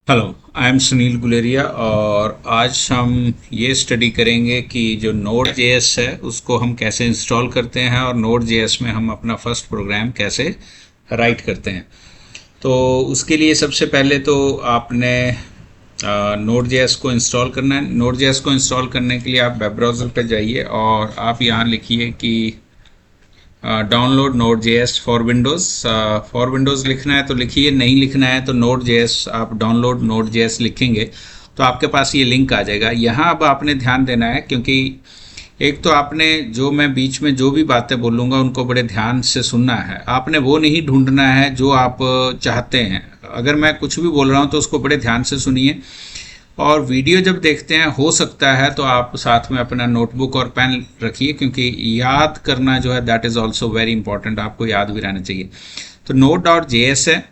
Hello, I am Sunil Guleria और आज हम ये स्टडी करेंगे कि जो नोड जेएस है उसको हम कैसे इंस्टॉल करते हैं और नोड जेएस में हम अपना फर्स्ट प्रोग्राम कैसे राइट करते हैं। तो उसके लिए सबसे पहले तो आपने नोड जेएस को इंस्टॉल करना है। नोड जेएस को इंस्टॉल करने के लिए आप वेब ब्राउज़र पर जाइए और आप यहाँ लिखिए कि download node JS for Windows. For Windows लिखना है तो लिखिए, नहीं लिखना है तो नोड जेएस आप डाउनलोड नोड जेएस लिखेंगे तो आपके पास ये लिंक आ जाएगा। यहाँ अब आपने ध्यान देना है क्योंकि एक तो आपने जो मैं बीच में जो भी बातें बोलूँगा उनको बड़े ध्यान से सुनना है। आपने वो नहीं ढूंढना है जो आप चाहते हैं। अगर मैं कुछ भी बोल रहा हूँ तो उसको बड़े ध्यान से सुनिए। और वीडियो जब देखते हैं हो सकता है तो आप साथ में अपना नोटबुक और पेन रखिए क्योंकि याद करना जो है that is also very important, आपको याद भी रहना चाहिए। तो नोड डॉट जे एस है।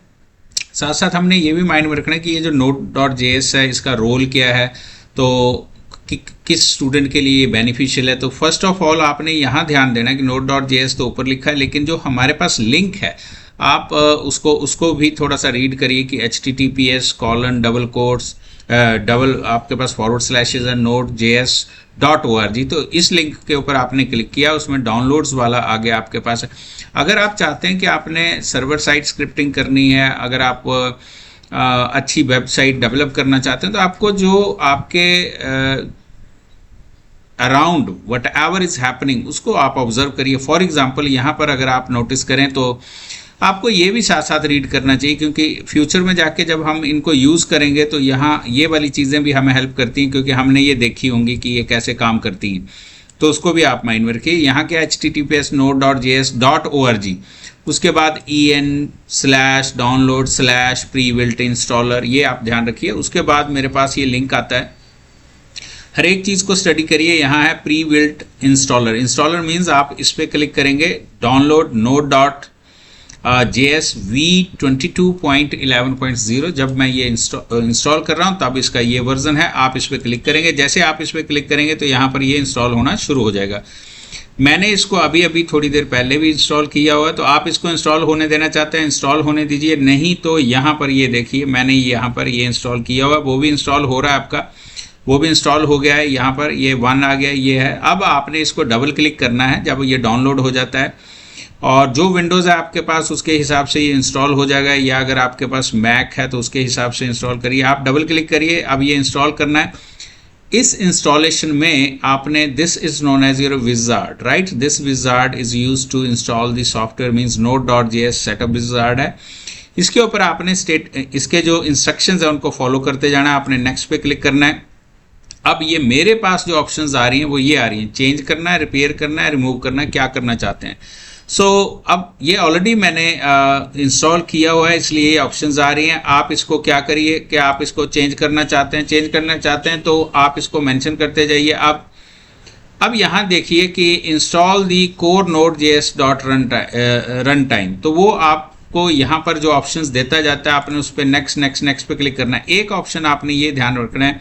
साथ साथ हमने ये भी माइंड में रखना है कि ये जो नोड डॉट जे एस है इसका रोल क्या है, तो किस स्टूडेंट के लिए ये बेनिफिशियल है। तो फर्स्ट ऑफ ऑल आपने यहाँ ध्यान देना है कि नोड डॉट जे एस तो ऊपर लिखा है, लेकिन जो हमारे पास लिंक है आप उसको उसको भी थोड़ा सा रीड करिए कि https:// डबल आपके पास फॉरवर्ड स्लैशेज है node.js.org। तो इस लिंक के ऊपर आपने क्लिक किया, उसमें डाउनलोड्स वाला आगे आपके पास है। अगर आप चाहते हैं कि आपने सर्वर साइड स्क्रिप्टिंग करनी है, अगर आप अच्छी वेबसाइट डेवलप करना चाहते हैं तो आपको जो आपके around what ever is happening उसको आप ऑब्जर्व करिए। फॉर एग्जाम्पल यहाँ पर अगर आप नोटिस करें तो आपको ये भी साथ साथ रीड करना चाहिए क्योंकि फ्यूचर में जाके जब हम इनको यूज़ करेंगे तो यहाँ ये वाली चीज़ें भी हमें हेल्प करती हैं क्योंकि हमने ये देखी होंगी कि ये कैसे काम करती हैं। तो उसको भी आप माइंड में रखिए। यहाँ क्या https://node.js.org, उसके बाद en/download/pre-built installer, ये आप ध्यान रखिए। उसके बाद मेरे पास ये लिंक आता है। हर एक चीज़ को स्टडी करिए। यहाँ है pre built installer. Installer means आप इस पर क्लिक करेंगे, download node dot JS v22.11.0। जब मैं ये इंस्टॉल कर रहा हूँ तब इसका ये वर्जन है। आप इस पर क्लिक करेंगे, जैसे आप इस पर क्लिक करेंगे तो यहाँ पर ये इंस्टॉल होना शुरू हो जाएगा। मैंने इसको अभी अभी थोड़ी देर पहले भी इंस्टॉल किया हुआ है, तो आप इसको इंस्टॉल होने देना चाहते हैं इंस्टॉल होने दीजिए, नहीं तो यहाँ पर ये देखिए मैंने यहाँ पर ये इंस्टॉल किया हुआ है, वो भी इंस्टॉल हो रहा है आपका, वो भी इंस्टॉल हो गया है। यहाँ पर ये 1 आ गया, ये है। अब आपने इसको डबल क्लिक करना है जब ये डाउनलोड हो जाता है, और जो विंडोज़ है आपके पास उसके हिसाब से ये इंस्टॉल हो जाएगा, या अगर आपके पास मैक है तो उसके हिसाब से इंस्टॉल करिए। आप डबल क्लिक करिए, अब ये इंस्टॉल करना है। इस इंस्टॉलेशन में आपने this is known as your wizard, right. This wizard is use to install the software, means node.js setup wizard है। इसके ऊपर आपने इसके जो इंस्ट्रक्शंस है उनको फॉलो करते जाना है। आपने नेक्स्ट पे क्लिक करना है। अब ये मेरे पास जो ऑप्शंस आ रही हैं वो ये आ रही हैं, चेंज करना है, रिपेयर करना है, रिमूव करना है, क्या करना चाहते हैं। अब ये ऑलरेडी मैंने इंस्टॉल किया हुआ है इसलिए ये ऑप्शंस आ रही हैं। आप इसको क्या करिए कि आप इसको चेंज करना चाहते हैं, चेंज करना चाहते हैं तो आप इसको मेंशन करते जाइए। अब यहाँ देखिए कि इंस्टॉल दी core node JS dot run time, तो वो आपको यहाँ पर जो ऑप्शंस देता जाता है आपने उस पर नेक्स्ट नेक्स्ट नेक्स्ट पे क्लिक करना है। एक ऑप्शन आपने ये ध्यान रखना है,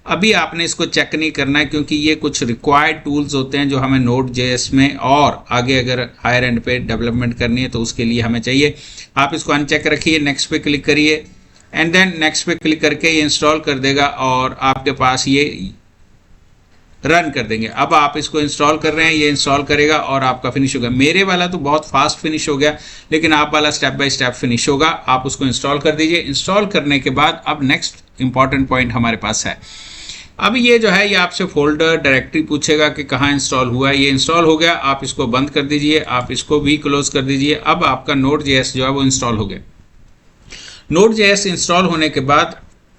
अभी आपने इसको चेक नहीं करना है क्योंकि ये कुछ रिक्वायर्ड टूल्स होते हैं जो हमें नोड जेएस में और आगे अगर हायर एंड पे डेवलपमेंट करनी है तो उसके लिए हमें चाहिए। आप इसको अनचेक रखिए, नेक्स्ट पे क्लिक करिए, एंड देन नेक्स्ट पे क्लिक करके ये इंस्टॉल कर देगा और आपके पास ये रन कर देंगे। अब आप इसको इंस्टॉल कर रहे हैं, ये इंस्टॉल करेगा और आपका फिनिश होगा। मेरे वाला तो बहुत फास्ट फिनिश हो गया, लेकिन आप वाला स्टेप बाय स्टेप फिनिश होगा। आप उसको इंस्टॉल कर दीजिए। इंस्टॉल करने के बाद अब नेक्स्ट इंपॉर्टेंट पॉइंट हमारे पास है। अब ये जो है ये आपसे फोल्डर डायरेक्टरी पूछेगा कि कहाँ इंस्टॉल हुआ है। ये इंस्टॉल हो गया, आप इसको बंद कर दीजिए, आप इसको भी क्लोज कर दीजिए। अब आपका नोड जेएस जो है वो इंस्टॉल हो गया। नोड जेएस इंस्टॉल होने के बाद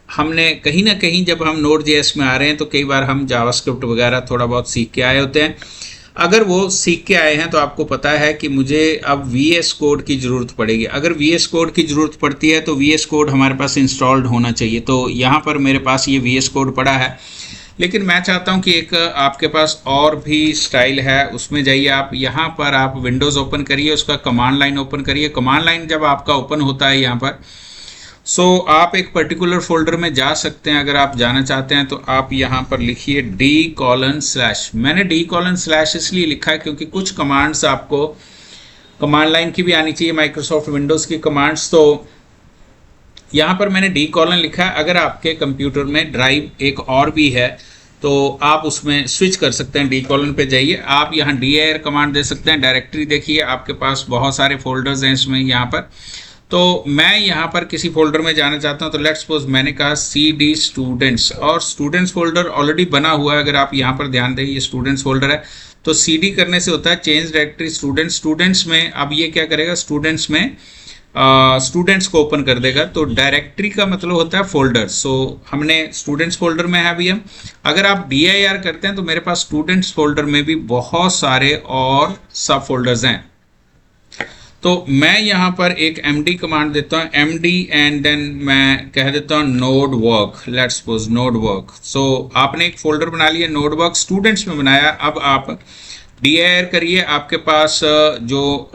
हमने कहीं ना कहीं जब हम नोड जेएस में आ रहे हैं तो कई बार हम जावास्क्रिप्ट वगैरह थोड़ा बहुत सीख के आए होते हैं। अगर वो सीख के आए हैं तो आपको पता है कि मुझे अब VS कोड की ज़रूरत पड़ेगी। अगर VS कोड की ज़रूरत पड़ती है तो VS कोड हमारे पास इंस्टॉल्ड होना चाहिए। तो यहाँ पर मेरे पास ये VS कोड पड़ा है, लेकिन मैं चाहता हूँ कि एक आपके पास और भी स्टाइल है, उसमें जाइए आप। यहाँ पर आप विंडोज़ ओपन करिए, उसका कमांड लाइन ओपन करिए। कमांड लाइन जब आपका ओपन होता है यहाँ पर, आप एक पर्टिकुलर फोल्डर में जा सकते हैं। अगर आप जाना चाहते हैं तो आप यहाँ पर लिखिए d:/। मैंने d:/ इसलिए लिखा है क्योंकि कुछ कमांड्स आपको कमांड लाइन की भी आनी चाहिए, माइक्रोसॉफ्ट विंडोज़ की कमांड्स। तो यहाँ पर मैंने डी कॉलन लिखा है। अगर आपके कंप्यूटर में ड्राइव एक और भी है तो आप उसमें स्विच कर सकते हैं, डी कॉलन पे जाइए, आप यहाँ dir कमांड दे सकते हैं। डायरेक्टरी देखिए, आपके पास बहुत सारे फोल्डर्स हैं इसमें। यहाँ पर तो मैं यहाँ पर किसी फोल्डर में जाना चाहता हूँ, तो लेट्स सपोज मैंने कहा cd स्टूडेंट्स, और स्टूडेंट्स फोल्डर ऑलरेडी बना हुआ है। अगर आप यहाँ पर ध्यान दें, ये स्टूडेंट्स फोल्डर है, तो cd करने से होता है चेंज डायरेक्टरी स्टूडेंट्स। स्टूडेंट्स में अब ये क्या करेगा, स्टूडेंट्स में स्टूडेंट्स को ओपन कर देगा। तो डायरेक्टरी का मतलब होता है फोल्डर। सो हमने स्टूडेंट्स फोल्डर में है अभी हम। अगर आप dir करते हैं तो मेरे पास स्टूडेंट्स फोल्डर में भी बहुत सारे और सब फोल्डर्स हैं। तो मैं यहाँ पर एक md कमांड देता हूँ, md एंड देन मैं कह देता हूँ node work, let's suppose node work. So आपने एक फोल्डर बना लिया, नोड वर्क स्टूडेंट्स में बनाया। अब आप dir करिए, आपके पास जो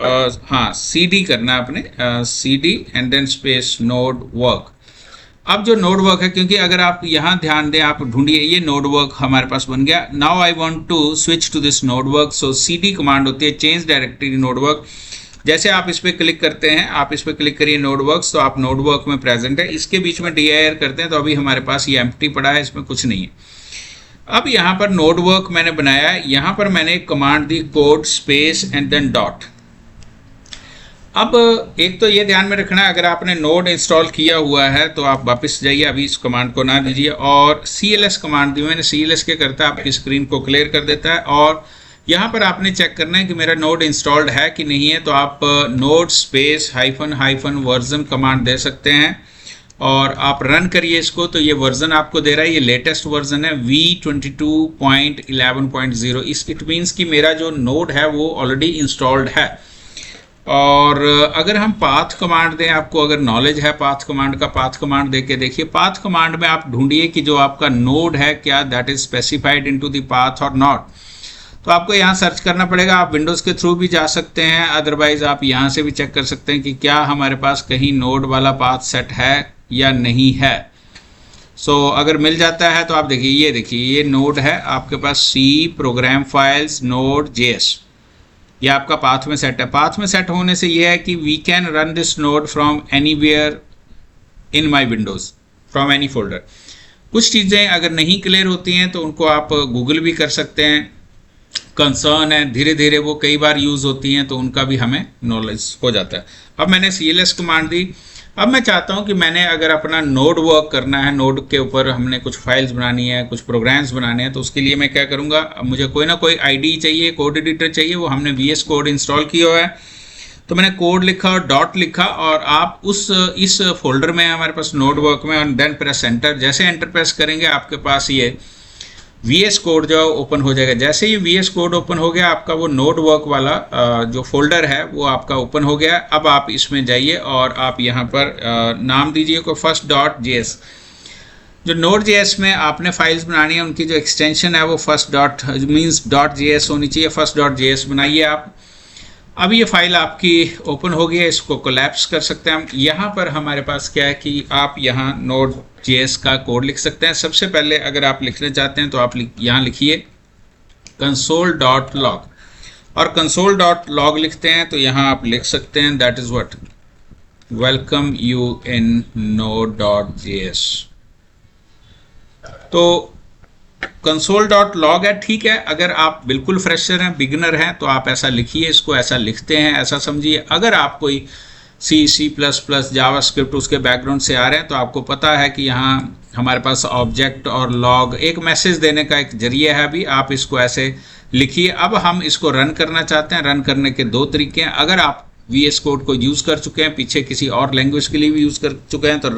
हाँ cd करना है आपने, cd and then space node work. अब जो नोड वर्क है, क्योंकि अगर आप यहाँ ध्यान दें, आप ढूंढिए, ये नोड वर्क हमारे पास बन गया। Now I want to switch to this node work. So cd command होती है चेंज डायरेक्टरी नोड वर्क। जैसे आप इस पर क्लिक करते हैं, आप इस पर क्लिक करिए नोड वर्क्स, तो आप नोड वर्क में प्रेजेंट है। इसके बीच में dir करते हैं तो अभी हमारे पास ये एम्प्टी पड़ा है, इसमें कुछ नहीं है। अब यहाँ पर नोड वर्क मैंने बनाया है, यहाँ पर मैंने एक कमांड दी code space and then dot. अब एक तो ये ध्यान में रखना है, अगर आपने नोड इंस्टॉल किया हुआ है तो आप वापस जाइए, अभी इस कमांड को ना दीजिए। और cls कमांड दी मैंने, cls क्या करता है, आपकी स्क्रीन को क्लियर कर देता है। और यहाँ पर आपने चेक करना है कि मेरा नोड इंस्टॉल्ड है कि नहीं है, तो आप node space hyphen version command दे सकते हैं और आप रन करिए इसको। तो ये वर्जन आपको दे रहा है, ये लेटेस्ट वर्जन है v22.11.0। इट मीन्स कि मेरा जो नोड है वो ऑलरेडी इंस्टॉल्ड है। और अगर हम पाथ कमांड दें, आपको अगर नॉलेज है पाथ कमांड का, पाथ कमांड दे के देखिए। पाथ कमांड में आप ढूंढिए कि जो आपका नोड है क्या that is specified into the path और नॉट। तो आपको यहाँ सर्च करना पड़ेगा। आप विंडोज़ के थ्रू भी जा सकते हैं, अदरवाइज आप यहाँ से भी चेक कर सकते हैं कि क्या हमारे पास कहीं नोड वाला पाथ सेट है या नहीं है। सो अगर मिल जाता है तो आप देखिए, ये देखिए ये नोड है आपके पास, C program files node JS, ये आपका पाथ में सेट है। पाथ में सेट होने से ये है कि we can run this node from anywhere in my Windows, from any folder. कुछ चीज़ें अगर नहीं क्लियर होती हैं तो उनको आप गूगल भी कर सकते हैं, कंसर्न है, धीरे धीरे वो कई बार यूज़ होती हैं तो उनका भी हमें नॉलेज हो जाता है। अब मैंने cls कमांड दी। अब मैं चाहता हूं कि मैंने अगर अपना नोड वर्क करना है, नोड के ऊपर हमने कुछ फाइल्स बनानी है, कुछ प्रोग्राम्स बनाने हैं, तो उसके लिए मैं क्या करूंगा, मुझे कोई ना कोई आईडी चाहिए, कोड एडिटर चाहिए। वो हमने VS कोड इंस्टॉल किया हुआ है, तो मैंने कोड लिखा और डॉट लिखा, और आप इस फोल्डर में हमारे पास नोड वर्क में, और देन प्रेस एंटर। जैसे एंटर प्रेस करेंगे आपके पास ये VS कोड जो ओपन हो जाएगा। जैसे ही VS कोड ओपन हो गया, आपका वो नोड वर्क वाला जो फोल्डर है वो आपका ओपन हो गया। अब आप इसमें जाइए और आप यहाँ पर नाम दीजिए को first.js। जो Node.js में आपने फाइल्स बनानी है, उनकी जो एक्सटेंशन है वो first.js होनी चाहिए। first.js बनाइए आप। अब ये फाइल आपकी ओपन हो गई है, इसको कोलैप्स कर सकते हैं हम। यहाँ पर हमारे पास क्या है कि आप यहाँ Node.js का कोड लिख सकते हैं। सबसे पहले अगर आप लिखना चाहते हैं तो आप यहाँ लिखिए console.log, और console.log लिखते हैं तो यहाँ आप लिख सकते हैं that is what welcome you in Node.js। तो console.log है, ठीक है। अगर आप बिल्कुल फ्रेशर हैं, बिगिनर हैं, तो आप ऐसा लिखिए, इसको ऐसा लिखते हैं, ऐसा समझिए। अगर आप कोई C++, जावास्क्रिप्ट उसके बैकग्राउंड से आ रहे हैं तो आपको पता है कि यहाँ हमारे पास ऑब्जेक्ट और लॉग एक मैसेज देने का एक जरिया है। अभी आप इसको ऐसे लिखिए। अब हम इसको रन करना चाहते हैं। रन करने के दो तरीके हैं। अगर आप VS कोड को यूज़ कर चुके हैं, पीछे किसी और लैंग्वेज के लिए भी यूज़ कर चुके हैं, तो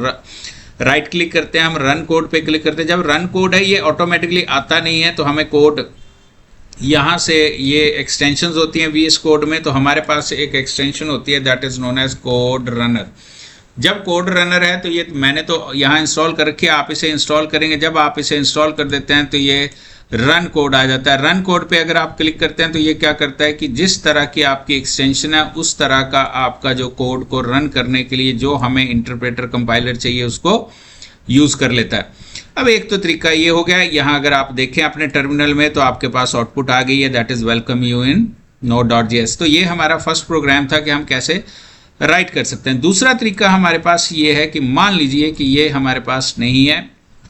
राइट क्लिक करते हैं, हम रन कोड पे क्लिक करते हैं। जब रन कोड है, ये ऑटोमेटिकली आता नहीं है, तो हमें कोड यहाँ से, ये एक्सटेंशंस होती हैं VS कोड में, तो हमारे पास एक एक्सटेंशन होती है that is known as code runner. जब कोड रनर है तो ये मैंने तो यहाँ इंस्टॉल कर रखी है, आप इसे इंस्टॉल करेंगे। जब आप इसे इंस्टॉल कर देते हैं तो ये रन कोड आ जाता है। रन कोड पे अगर आप क्लिक करते हैं तो ये क्या करता है कि जिस तरह की आपकी एक्सटेंशन है उस तरह का आपका जो कोड को रन करने के लिए जो हमें इंटरप्रेटर कंपाइलर चाहिए उसको यूज़ कर लेता है। अब एक तो तरीका ये हो गया। यहाँ अगर आप देखें अपने टर्मिनल में तो आपके पास आउटपुट आ गई है that is welcome you in Node.js। तो ये हमारा फर्स्ट प्रोग्राम था कि हम कैसे राइट कर सकते हैं। दूसरा तरीका हमारे पास ये है कि मान लीजिए कि ये हमारे पास नहीं है,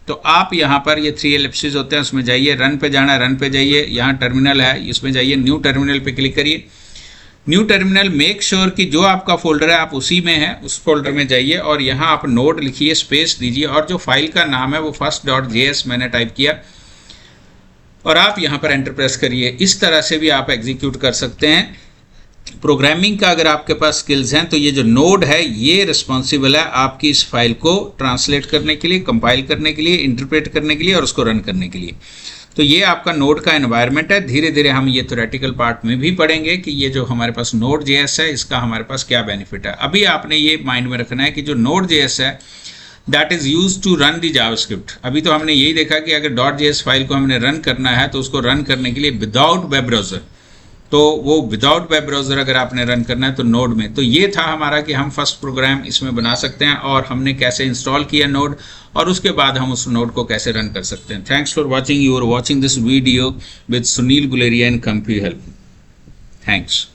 तो आप यहाँ पर ये 3 एलिप्सिस होते हैं उसमें जाइए, रन पे जाना है, रन पे जाइए, यहाँ टर्मिनल है इसमें जाइए, न्यू टर्मिनल पे क्लिक करिए। न्यू टर्मिनल, मेक श्योर कि जो आपका फोल्डर है आप उसी में है, उस फोल्डर में जाइए और यहाँ आप नोड लिखिए, स्पेस दीजिए और जो फाइल का नाम है वो first.js मैंने टाइप किया और आप यहाँ पर एंटर प्रेस करिए। इस तरह से भी आप एग्जीक्यूट कर सकते हैं। प्रोग्रामिंग का अगर आपके पास स्किल्स हैं तो ये जो नोड है ये रिस्पॉन्सिबल है आपकी इस फाइल को ट्रांसलेट करने के लिए, कंपाइल करने के लिए, इंटरप्रेट करने के लिए और उसको रन करने के लिए। तो ये आपका नोड का एनवायरनमेंट है। धीरे धीरे हम ये थ्योरेटिकल पार्ट में भी पढ़ेंगे कि ये जो हमारे पास नोड जेएस है इसका हमारे पास क्या बेनिफिट है। अभी आपने ये माइंड में रखना है कि जो नोड जेएस है that is use to run the JavaScript. अभी तो हमने यही देखा कि अगर .js फाइल को हमने रन करना है तो उसको रन करने के लिए विदाउट वेब ब्राउज़र, तो वो विदाउट वेब ब्राउज़र अगर आपने रन करना है तो नोड में। तो ये था हमारा कि हम फर्स्ट प्रोग्राम इसमें बना सकते हैं और हमने कैसे इंस्टॉल किया नोड और उसके बाद हम उस नोड को कैसे रन कर सकते हैं। Thanks for watching, you are watching this video with Sunil Guleria and CompuHelp. Thanks.